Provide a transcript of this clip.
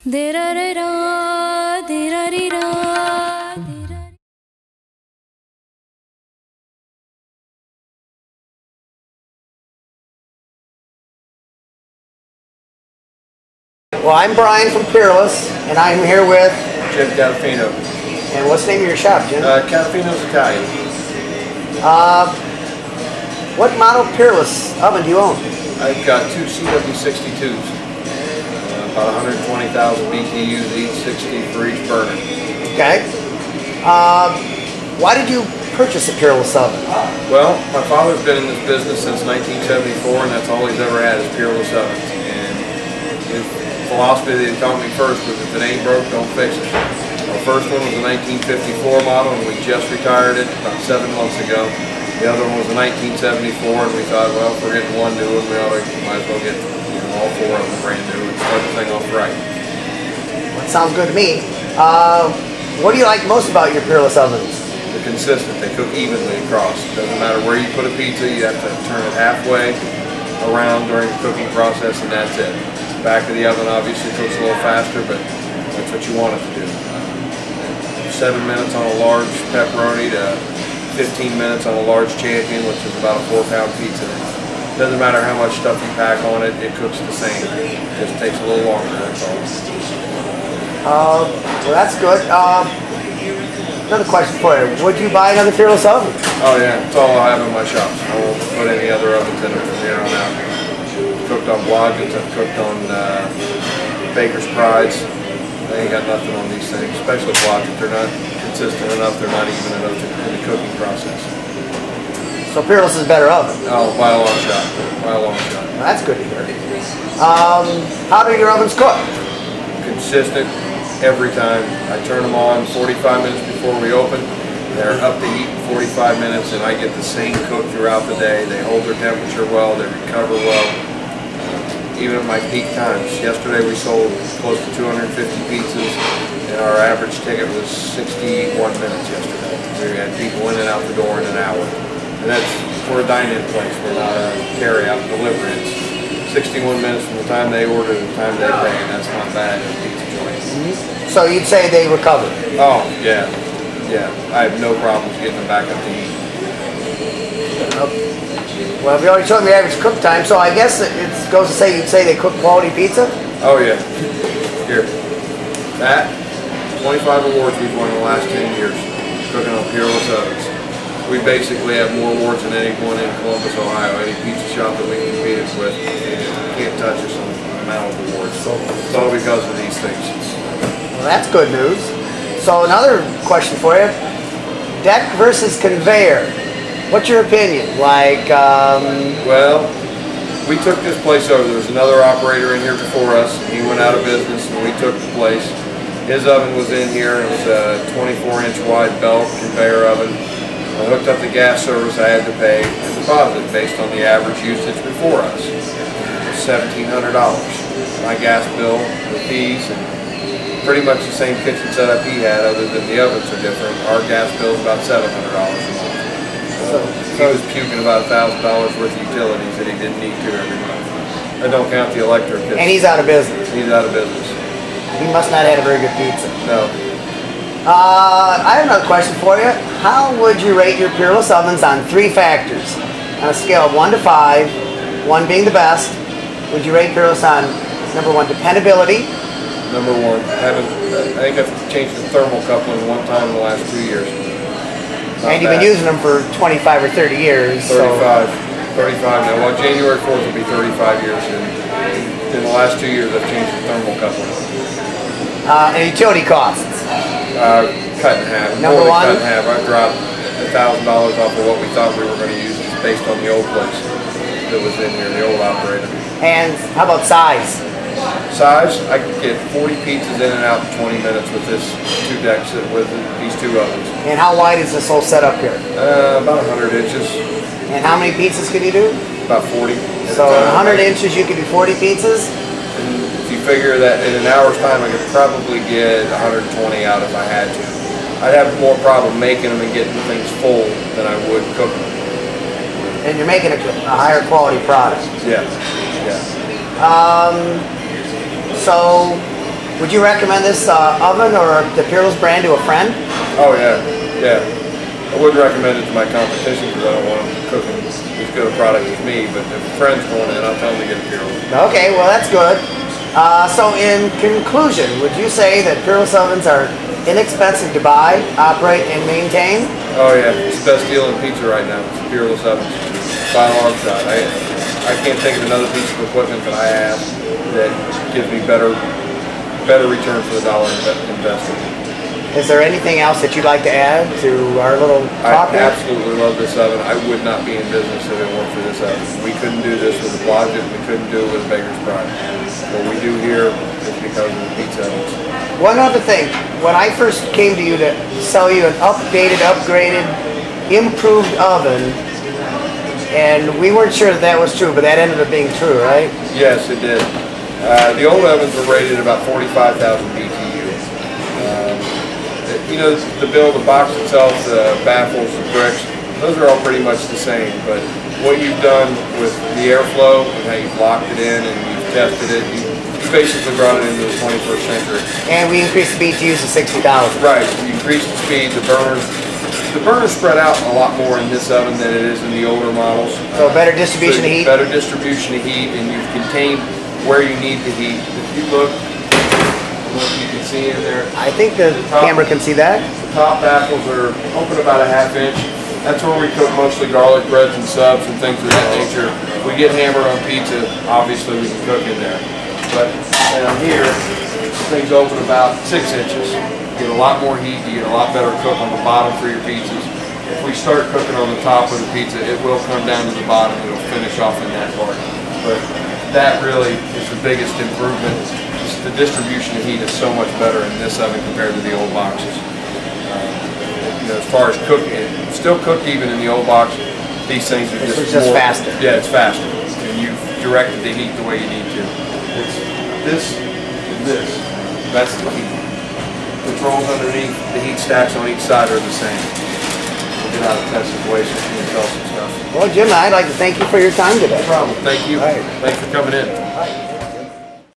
Well, I'm Brian from Peerless, and I'm here with Jim Catafino. And what's the name of your shop, Jim? Catafino's Italian. What model Peerless oven do you own? I've got two CW62s, about 120,000 BTUs each, 60 for each burner. Okay. Why did you purchase a Peerless oven? Well, my father's been in this business since 1974, and that's all he's ever had is Peerless ovens. And his philosophy that he taught me first was, if it ain't broke, don't fix it. Our first one was a 1954 model, and we just retired it about 7 months ago. The other one was a 1974, and we thought, well, if we're getting one new one, might as well get all 4 of them brand new and start the thing off right. That sounds good to me. What do you like most about your Peerless ovens? They're consistent. They cook evenly across. Doesn't matter where you put a pizza, you have to turn it halfway around during the cooking process, and that's it. Back of the oven obviously cooks a little faster, but that's what you want it to do. 7 minutes on a large pepperoni to 15 minutes on a large champion, which is about a 4-pound pizza. Doesn't matter how much stuff you pack on it, it cooks the same. It just takes a little longer, that's all. Well, that's good. Another question for you. Would you buy another Peerless oven? Oh yeah, that's all I have in my shop. I won't put any other ovens in it from here on out. Cooked on Blodgett's, I've cooked on Baker's Prides. I ain't got nothing on these things, especially Blodgett. They're not consistent enough, they're not even enough in the cooking process. So Peerless is a better oven? Oh, by a long shot. By a long shot. Well, that's good to hear. How do your ovens cook? Consistent every time. I turn them on 45 minutes before we open. They're up to heat in 45 minutes, and I get the same cook throughout the day. They hold their temperature well, they recover well. Even at my peak times. Yesterday we sold close to 250 pizzas, and our average ticket was 61 minutes yesterday. We had people in and out the door in an hour. And we're a dine-in place, we're not a carry-out delivery. It's 61 minutes from the time they order to the time they pay, and that's not bad at a pizza joint. Mm-hmm. So you'd say they recover? Oh, yeah. Yeah. I have no problems getting them back up to heat. Well, you already told me the average cook time, so I guess it goes to say you'd say they cook quality pizza? Oh yeah. Here. That, 25 awards we've won in the last 10 years cooking on Peerless ovens. We basically have more awards than anyone in Columbus, Ohio. Any pizza shop that we compete with, can't touch us on the amount of awards. So it's all because of these things. Well, that's good news. So another question for you. Deck versus conveyor. What's your opinion? Well, we took this place over. There was another operator in here before us. He went out of business, and we took the place. His oven was in here. It was a 24-inch wide belt conveyor oven. I hooked up the gas service. I had to pay a deposit based on the average usage before us. It was $1,700. My gas bill with these, and pretty much the same kitchen setup he had, other than the ovens are different. Our gas bill is about $700 a month. So he was puking about $1,000 worth of utilities that he didn't need to every month. I don't count the electric. And he's out of business. He's out of business. He must not have had a very good pizza. No. I have another question for you. How would you rate your Peerless ovens on 3 factors? On a scale of 1 to 5, 1 being the best, would you rate Peerless on number 1, dependability? Number 1, I think I've changed the thermal coupling 1 time in the last 2 years. And you've been using them for 25 or 30 years. 35. 35 now. Well, January 4th will be 35 years. And in the last 2 years, I've changed the thermal coupling. And utility costs? Cut in half. Number 1? Cut in half. I dropped $1,000 off of what we thought we were going to use just based on the old place that was in here, the old operator. And how about size? Size, I could get 40 pizzas in and out in 20 minutes with this 2 decks, with these 2 ovens. And how wide is this whole setup here? About 100 inches. And how many pizzas can you do? About 40. So 100 inches, you could do 40 pizzas? And if you figure that in an hour's time, I could probably get 120 out if I had to. I'd have more problem making them and getting things full than I would cooking them. And you're making a higher quality product. Yeah, yeah. So Would you recommend this oven or the Peerless brand to a friend? Oh yeah, yeah. I wouldn't recommend it to my competition because I don't want them cooking as good a product as me, but if a friend's going in, I'll tell them to get a Peerless. Okay, well that's good. So in conclusion, would you say that Peerless ovens are inexpensive to buy, operate, and maintain? Oh yeah, it's the best deal in pizza right now. It's Peerless ovens by a long shot. I can't think of another piece of equipment that I have that gives me better return for the dollar invested. Is there anything else that you'd like to add to our little talk? I absolutely love this oven. I would not be in business if it weren't for this oven. We couldn't do this with a Blodgett. We couldn't do it with a Baker's Pride. What we do here is because of the pizza ovens. One other thing. When I first came to you to sell you an updated, upgraded, improved oven, and we weren't sure that was true, but that ended up being true, right? Yes, it did. The old ovens were rated about 45,000 BTU. You know, the build, the box itself, the baffles, the bricks, those are all pretty much the same, but what you've done with the airflow and how you've locked it in and you've tested it, you basically brought it into the 21st century. And we increased the BTUs to 60,000. Right, you increased the speed, the burners spread out a lot more in this oven than it is in the older models. So better distribution of heat? Better distribution of heat, and you've contained where you need the heat. If you look, I don't know if you can see in there. I think the camera can see that. The top baffles are open about a ½ inch. That's where we cook mostly garlic breads and subs and things of that nature. If we get hammered on pizza, obviously we can cook in there. But down here, things open about 6 inches. You get a lot more heat, you get a lot better cook on the bottom for your pizzas. If we start cooking on the top of the pizza, it will come down to the bottom, it'll finish off in that part. But that really is the biggest improvement. Just the distribution of heat is so much better in this oven compared to the old boxes. You know, as far as cooking, it still cook even in the old box. These things are just more faster. Yeah, it's faster, and you've directed the heat the way you need to. It's this and this. That's the key. Controls underneath, the heat stacks on each side are the same. We'll get out of test situations and tell some stuff. Well, Jim, I'd like to thank you for your time today. No problem. Thank you. All right. Thanks for coming in. All right.